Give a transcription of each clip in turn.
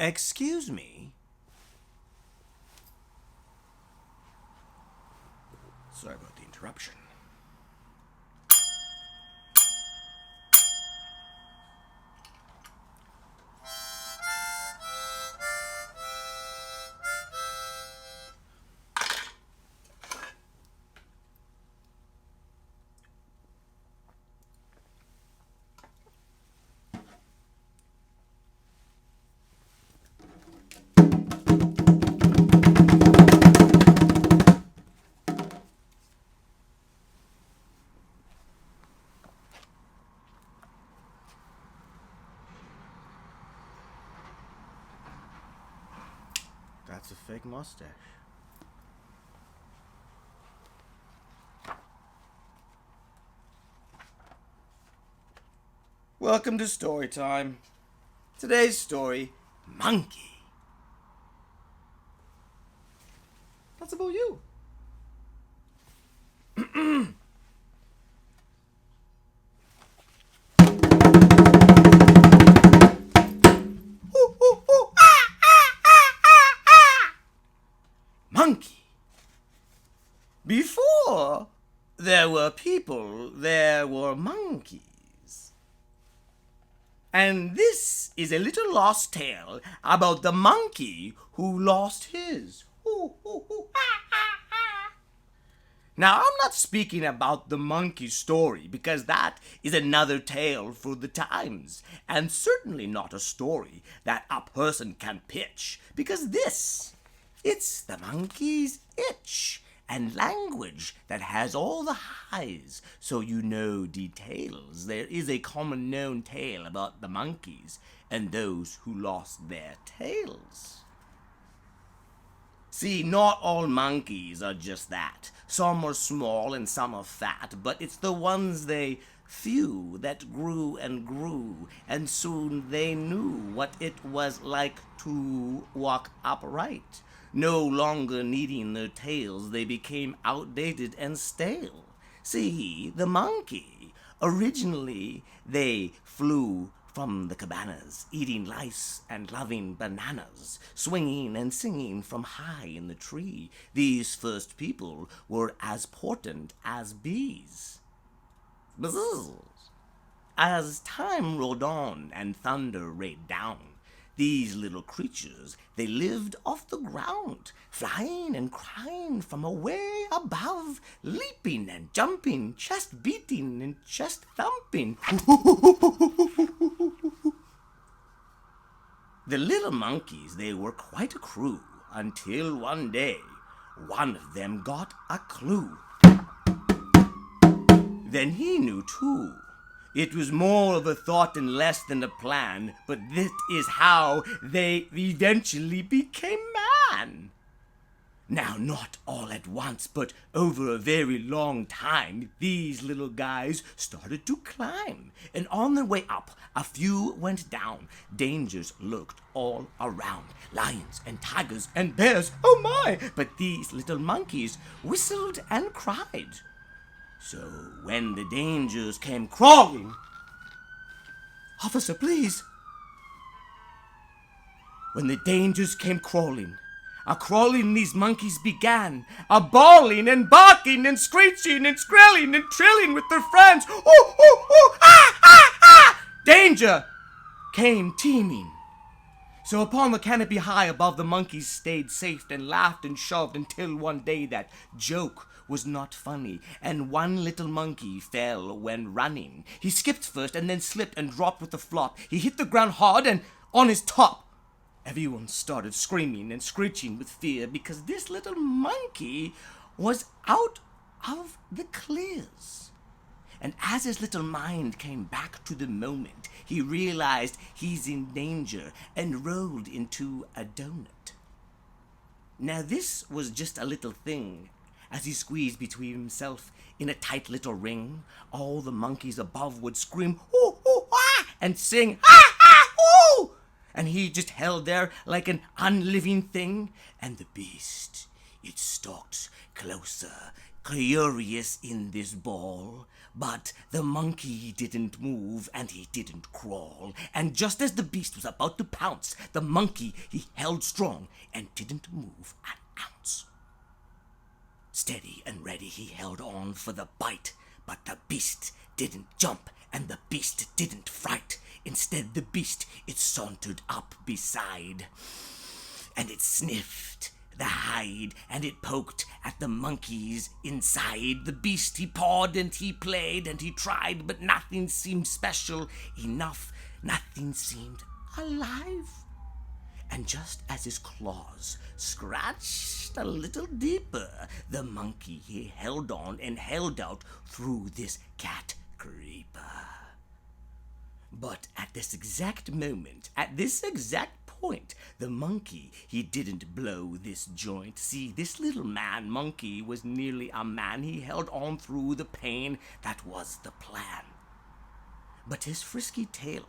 Excuse me? Sorry about the interruption. That's a fake mustache. Welcome to story time. Today's story, Monkey. That's about you. Monkey. Before there were people, there were monkeys. And this is a little lost tale about the monkey who lost his. Now, I'm not speaking about the monkey story because that is another tale for the times, and certainly not a story that a person can pitch, because it's the monkey's itch and language that has all the highs, so you know details. There is a common known tale about the monkeys and those who lost their tails. See, not all monkeys are just that. Some are small and some are fat, but it's the ones they few that grew and grew, and soon they knew what it was like to walk upright. No longer needing their tails, they became outdated and stale. See, the monkey, originally they flew from the cabanas, eating lice and loving bananas, swinging and singing from high in the tree. These first people were as important as bees. Bzzz. As time rolled on and thunder rained down, these little creatures, they lived off the ground, flying and crying from away above, leaping and jumping, chest beating and chest thumping. The little monkeys, they were quite a crew, until one day, one of them got a clue. Then he knew too. It was more of a thought and less than a plan, but this is how they eventually became man. Now, not all at once, but over a very long time, these little guys started to climb. And on their way up, a few went down. Dangers lurked all around. Lions and tigers and bears, oh my! But these little monkeys whistled and cried. So when the dangers came crawling... Officer, please. When the dangers came crawling, a-crawling these monkeys began, a-bawling and barking and screeching and skrilling and trilling with their friends. Ooh, ooh, ooh, ah, ah, ah! Danger came teeming. So upon the canopy high above, the monkeys stayed safe and laughed and shoved until one day that joke was not funny, and one little monkey fell when running. He skipped first and then slipped and dropped with a flop. He hit the ground hard and on his top. Everyone started screaming and screeching with fear because this little monkey was out of the clears. And as his little mind came back to the moment, he realized he's in danger and rolled into a donut. Now this was just a little thing. As he squeezed between himself in a tight little ring, all the monkeys above would scream, ooh, ooh, ah, and sing, ah, ah, ooh! And he just held there like an unliving thing, and the beast, it stalked closer, curious in this ball. But the monkey didn't move and he didn't crawl. And just as the beast was about to pounce, the monkey he held strong and didn't move an ounce. Steady and ready he held on for the bite, but the beast didn't jump and the beast didn't fright. Instead the beast it sauntered up beside, and it sniffed the hide, and it poked at the monkey's inside. The beast he pawed and he played and he tried, but nothing seemed special enough, nothing seemed alive. And just as his claws scratched a little deeper, the monkey he held on and held out through this cat creeper. But at this exact moment, at this exact point, the monkey, he didn't blow this joint. See, this little man monkey was nearly a man. He held on through the pain. That was the plan. But his frisky tail,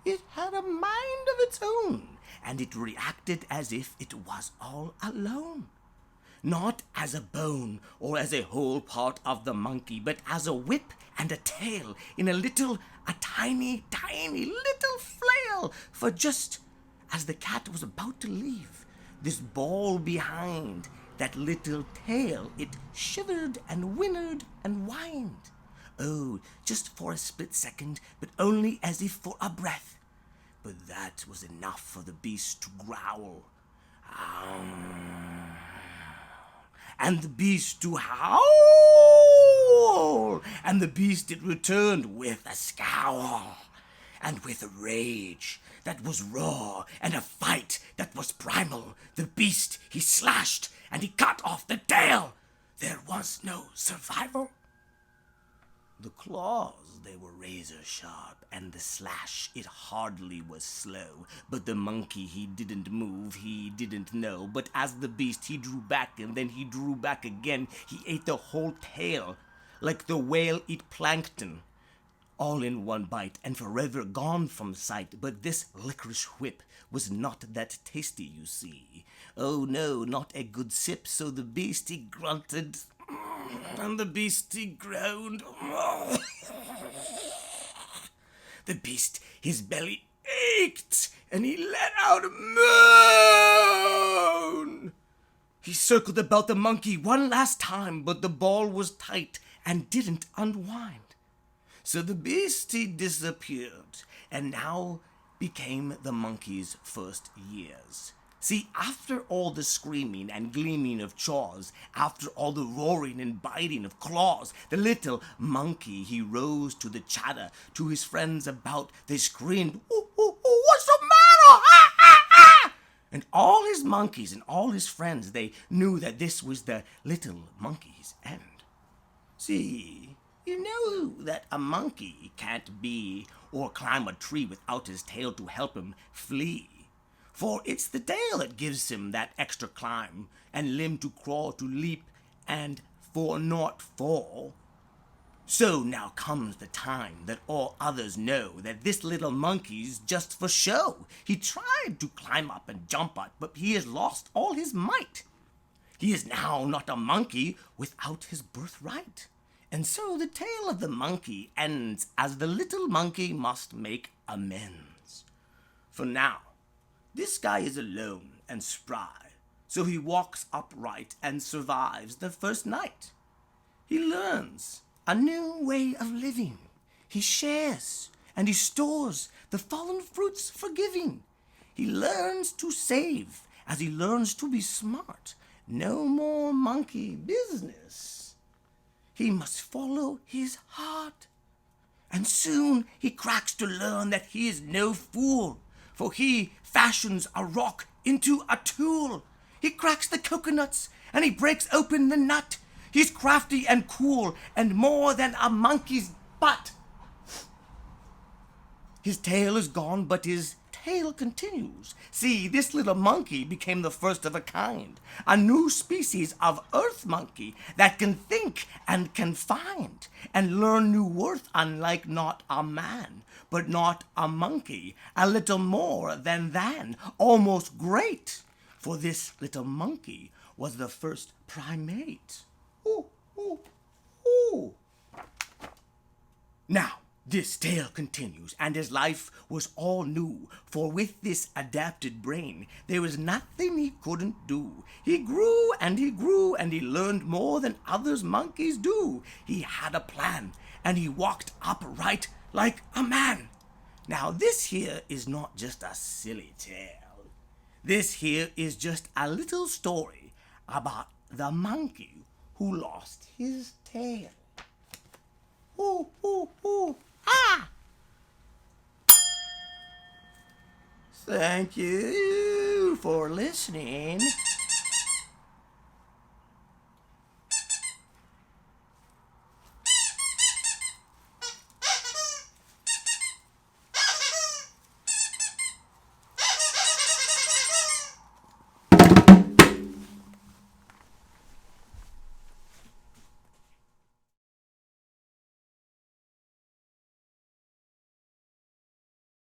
it had a mind of its own, and it reacted as if it was all alone. Not as a bone or as a whole part of the monkey, but as a whip and a tail in a tiny, tiny little flail. For just as the cat was about to leave this ball behind, that little tail, it shivered and whinnied and whined. Oh, just for a split second, but only as if for a breath. But that was enough for the beast to growl. And the beast to howl, and the beast it returned with a scowl, and with a rage that was raw, and a fight that was primal. The beast he slashed, and he cut off the tail. There was no survival. The claws, they were razor sharp, and the slash, it hardly was slow. But the monkey, he didn't move, he didn't know. But as the beast, he drew back, and then he drew back again. He ate the whole tail, like the whale eat plankton, all in one bite, and forever gone from sight. But this licorice whip was not that tasty, you see. Oh no, not a good sip, so the beast, he grunted, and the beast, he groaned. The beast, his belly ached, and he let out a moan. He circled about the monkey one last time, but the ball was tight and didn't unwind. So the beast, he disappeared, and now became the monkey's first years. See, after all the screaming and gleaming of jaws, after all the roaring and biting of claws, the little monkey, he rose to the chatter. To his friends about, they screamed, "Ooh, ooh, ooh, what's the matter? Ah, ah, ah!" And all his monkeys and all his friends, they knew that this was the little monkey's end. See, you know that a monkey can't be or climb a tree without his tail to help him flee. For it's the tail that gives him that extra climb and limb to crawl, to leap, and for not fall. So now comes the time that all others know that this little monkey's just for show. He tried to climb up and jump up, but he has lost all his might. He is now not a monkey without his birthright. And so the tale of the monkey ends as the little monkey must make amends. For now, this guy is alone and spry, so he walks upright and survives the first night. He learns a new way of living. He shares and he stores the fallen fruits forgiving. He learns to save as he learns to be smart. No more monkey business. He must follow his heart. And soon he cracks to learn that he is no fool, for he fashions a rock into a tool. He cracks the coconuts and he breaks open the nut. He's crafty and cool and more than a monkey's butt. His tail is gone, but his tale continues. See, this little monkey became the first of a kind, a new species of earth monkey that can think and can find and learn new worth, unlike not a man, but not a monkey, a little more than, almost great, for this little monkey was the first primate. ooh, ooh, ooh. Now, this tale continues, and his life was all new, for with this adapted brain, there was nothing he couldn't do. He grew, and he grew, and he learned more than others monkeys do. He had a plan, and he walked upright like a man. Now, this here is not just a silly tale. This here is just a little story about the monkey who lost his tail. Ooh, ooh, ooh, ah! Thank you for listening.